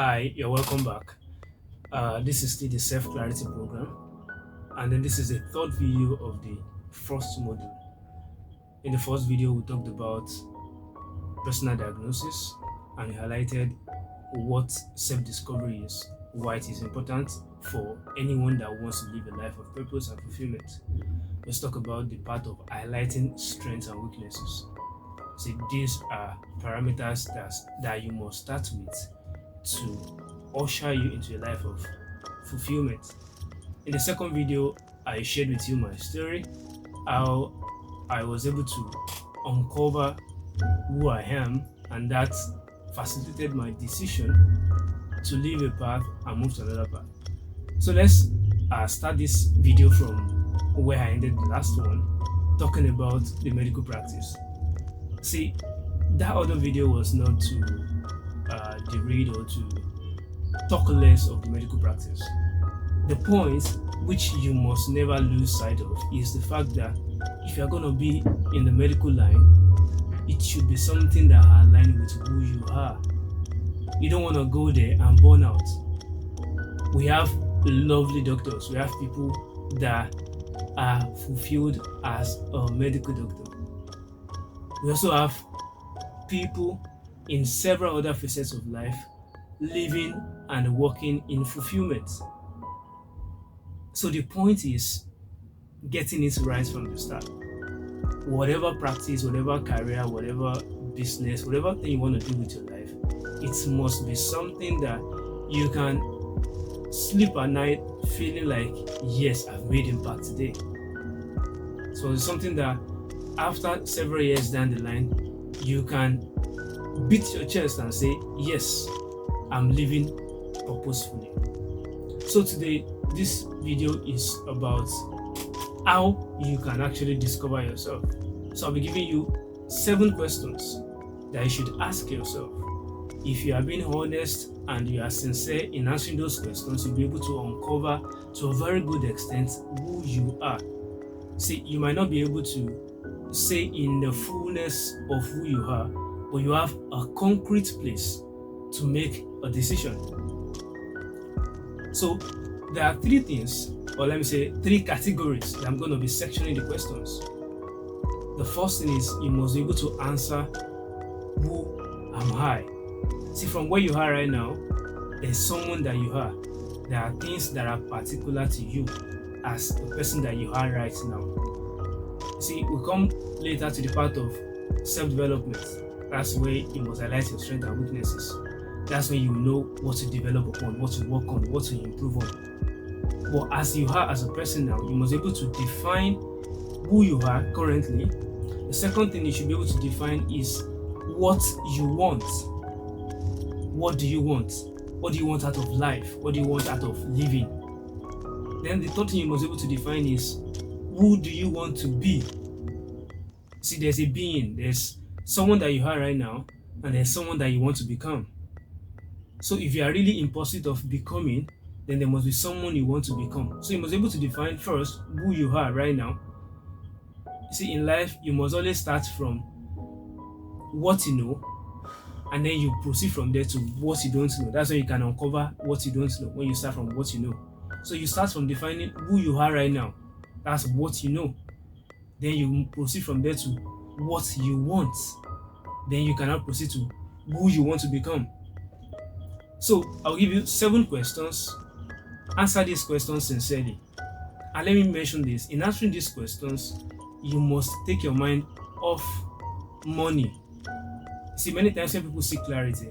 Hi, you're welcome back. This is still the Self Clarity program, and then this is the third video of the first module. In the first video, we talked about personal diagnosis and we highlighted what self discovery is, why it is important for anyone that wants to live a life of purpose and fulfillment. Let's talk about the part of highlighting strengths and weaknesses. See, these are parameters that you must start with to usher you into a life of fulfillment. In the second video, I shared with you my story, how I was able to uncover who I am, and that facilitated my decision to leave a path and move to another path. So let's start this video from where I ended the last one, talking about the medical practice. See, that other video was not to deride or to talk less of the medical practice. The point which you must never lose sight of is the fact that if you're going to be in the medical line, it should be something that aligns with who you are. You don't want to go there and burn out. We have lovely doctors. We have people that are fulfilled as a medical doctor. We also have people in several other facets of life living and working in fulfillment. So the point is getting it right from the start. Whatever practice, whatever career, whatever business, whatever thing you want to do with your life, it must be something that you can sleep at night feeling like, yes, I've made impact today. So it's something that after several years down the line, you can beat your chest and say, yes, I'm living purposefully. So today, this video is about how you can actually discover yourself. So I'll be giving you 7 questions that you should ask yourself. If you are being honest and you are sincere in answering those questions, you'll be able to uncover to a very good extent who you are. See, you might not be able to say in the fullness of who you are, but you have a concrete place to make a decision. So there are 3 things, or let me say 3 categories that I'm going to be sectioning the questions. The first thing is you must be able to answer, who am I? See, from where you are right now, there's someone that you are. There are things that are particular to you as the person that you are right now. See, we come later to the part of self-development. That's where you must highlight your strengths and weaknesses. That's when you know what to develop upon, what to work on, what to improve on. But as you are as a person now, you must be able to define who you are currently. The second thing you should be able to define is what you want. What do you want? What do you want out of life? What do you want out of living? Then the third thing you must be able to define is who do you want to be? See, there's a being, there's someone that you are right now, and there's someone that you want to become. So if you are really in pursuit of becoming, then there must be someone you want to become. So you must be able to define first who you are right now. See, in life, you must always start from what you know, and then you proceed from there to what you don't know. That's when you can uncover what you don't know, when you start from what you know. So you start from defining who you are right now. That's what you know. Then you proceed from there to what you want. Then you can now proceed to who you want to become. So I'll give you 7 questions. Answer these questions sincerely. And let me mention this. In answering these questions, you must take your mind off money. See, many times when people seek clarity,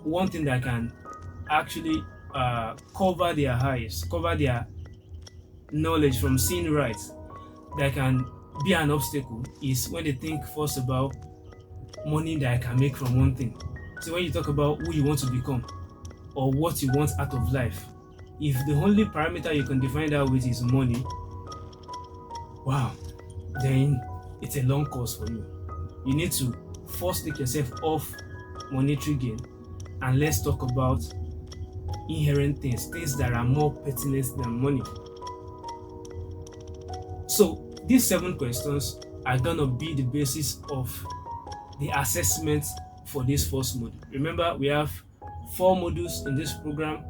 one thing that can actually cover their eyes, cover their knowledge from seeing right, that can be an obstacle, is when they think first about money that I can make from one thing. So when you talk about who you want to become or what you want out of life, if the only parameter you can define that with is money, wow, then it's a long course for you. You need to first take yourself off monetary gain, and let's talk about inherent things that are more pertinent than money. So these 7 questions are gonna be the basis of the assessment for this first module. Remember, we have 4 modules in this program,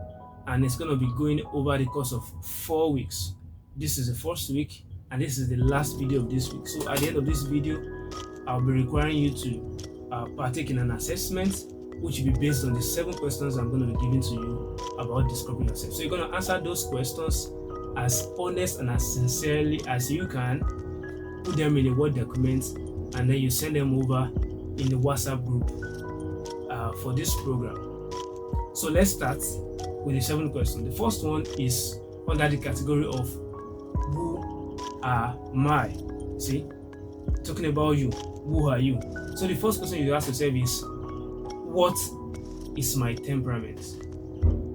and it's going to be going over the course of 4 weeks. This is the first week, and this is the last video of this week. So at the end of this video, I'll be requiring you to partake in an assessment, which will be based on the 7 questions I'm going to be giving to you about discovering yourself. So you're going to answer those questions as honest and as sincerely as you can, put them in a Word document, and then you send them over in the WhatsApp group for this program. So let's start with the 7 questions. The first one is under the category of who am I? See, talking about you, who are you? So the first question you ask yourself is, what is my temperament?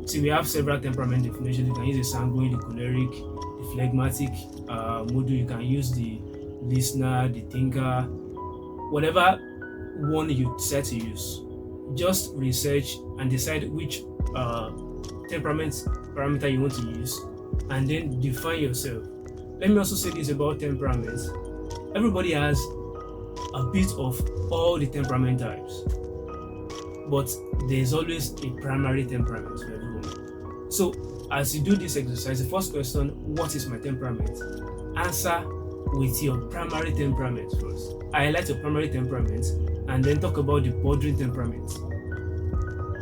See, we have several temperament definitions. You can use the sanguine, the choleric, the phlegmatic module. You can use the listener, the thinker, whatever one you decide to use. Just research and decide which temperament parameter you want to use, and then define yourself. Let me also say this about temperament. Everybody has a bit of all the temperament types, but there's always a primary temperament for everyone. So as you do this exercise, the first question, what is my temperament? Answer with your primary temperament first. Highlight your primary temperament and then talk about the bordering temperament.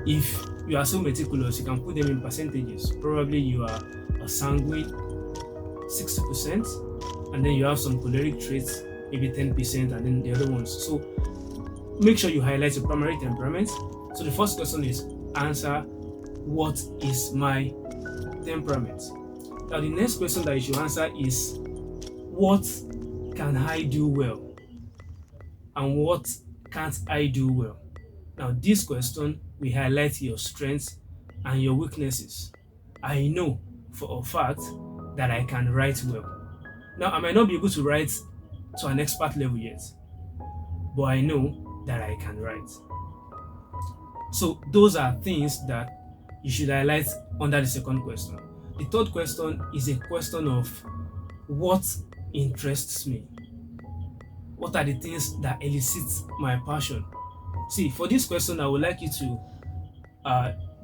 If you are so meticulous, you can put them in percentages. Probably you are a sanguine, 60%, and then you have some choleric traits, maybe 10%, and then the other ones. So make sure you highlight your primary temperament. So the first question is, answer, what is my temperament? Now the next question that you should answer is, what can I do well? And what can't I do well? Now this question will highlight your strengths and your weaknesses. I know for a fact that I can write well. Now I might not be able to write to an expert level yet, but I know that I can write. So those are things that you should highlight under the second question. The third question is a question of what interests me. What are the things that elicit my passion? See, for this question, I would like you to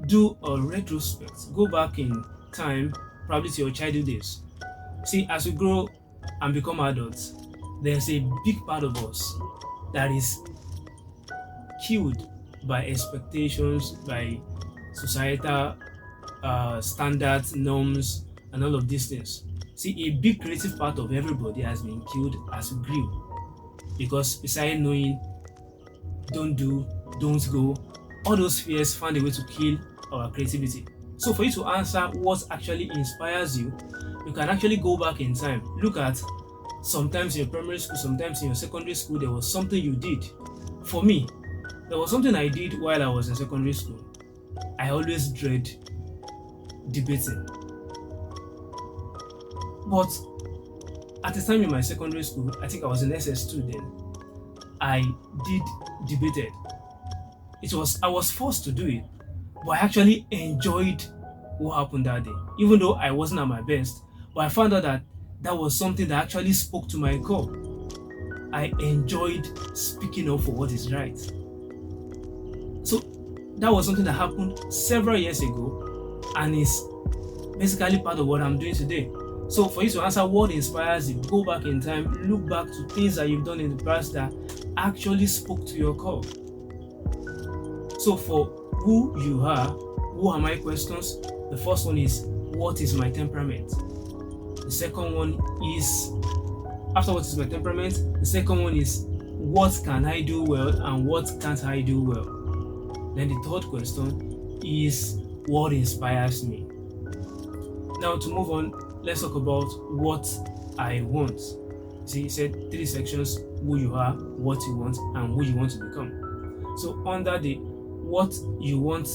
do a retrospect. Go back in time, probably to your childhood days. See, as we grow and become adults, there's a big part of us that is killed by expectations, by societal standards, norms, and all of these things. See, a big creative part of everybody has been killed as we grew, because besides knowing, don't do, don't go, all those fears found a way to kill our creativity. So for you to answer what actually inspires you, you can actually go back in time. Look at sometimes in your primary school, sometimes in your secondary school, there was something you did. For me, there was something I did while I was in secondary school. I always dread debating. But at the time in my secondary school, I think I was in SS2 then, I did debated. I was forced to do it, but I actually enjoyed what happened that day. Even though I wasn't at my best, but I found out that that was something that actually spoke to my core. I enjoyed speaking up for what is right. So that was something that happened several years ago, and is basically part of what I'm doing today. So for you to answer what inspires you, go back in time, look back to things that you've done in the past that actually spoke to your core. So for who you are, who are my questions? The first one is, what is my temperament? The second one is, after what is my temperament, the second one is, what can I do well and what can't I do well? Then the third question is, what inspires me? Now to move on, let's talk about what I want. See, he said 3 sections: who you are, what you want, and who you want to become. So under the what you want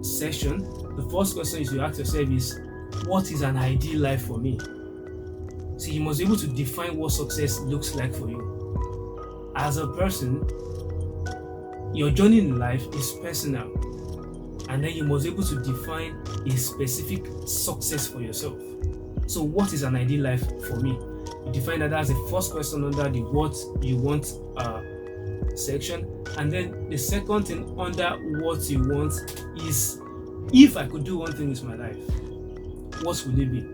section, the first question you ask yourself is, what is an ideal life for me? See, you must be able to define what success looks like for you. As a person, your journey in life is personal, and then you must be able to define a specific success for yourself. So what is an ideal life for me? You define that as the first question under the what you want section. And then the second thing under what you want is, if I could do one thing with my life, what would it be?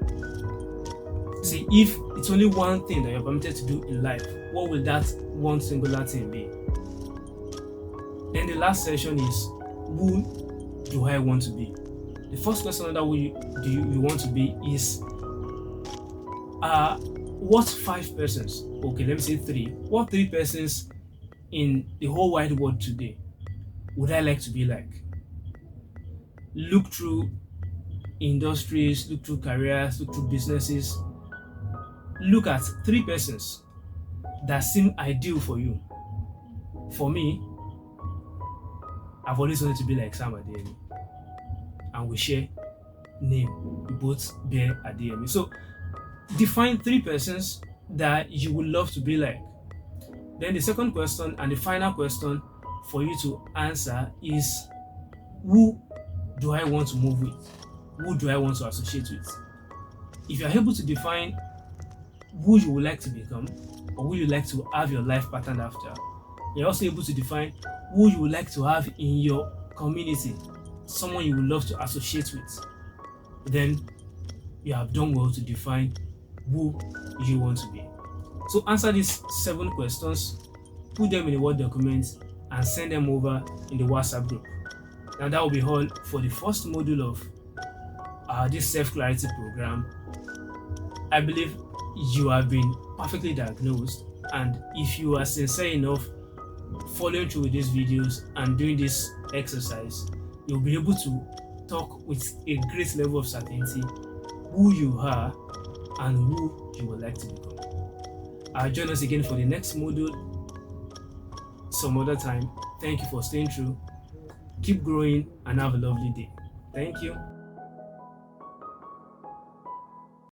See, if it's only one thing that you're permitted to do in life, what will that one singular thing be? Then the last section is, who do I want to be? The first question under who you want to be is, what 5 persons, okay, let me say 3, what 3 persons in the whole wide world today would I like to be like? Look through industries, look through careers, look through businesses. Look at 3 persons that seem ideal for you. For me, I've always wanted to be like Sam Adeyemi, and we share name. We both bear Adeyemi. So define 3 persons that you would love to be like. Then the second question and the final question for you to answer is, who do I want to move with? Who do I want to associate with? If you're able to define who you would like to become, or who you like to have your life patterned after, you're also able to define who you would like to have in your community, someone you would love to associate with. Then you have done well to define who you want to be. So answer these 7 questions, put them in a Word document, and send them over in the WhatsApp group. Now that will be all for the first module of this self-clarity program. I believe you have been perfectly diagnosed, and if you are sincere enough following through with these videos and doing this exercise, you'll be able to talk with a great level of certainty who you are and who you would like to become. Join us again for the next module some other time. Thank you for staying through. Keep growing and have a lovely day. Thank you.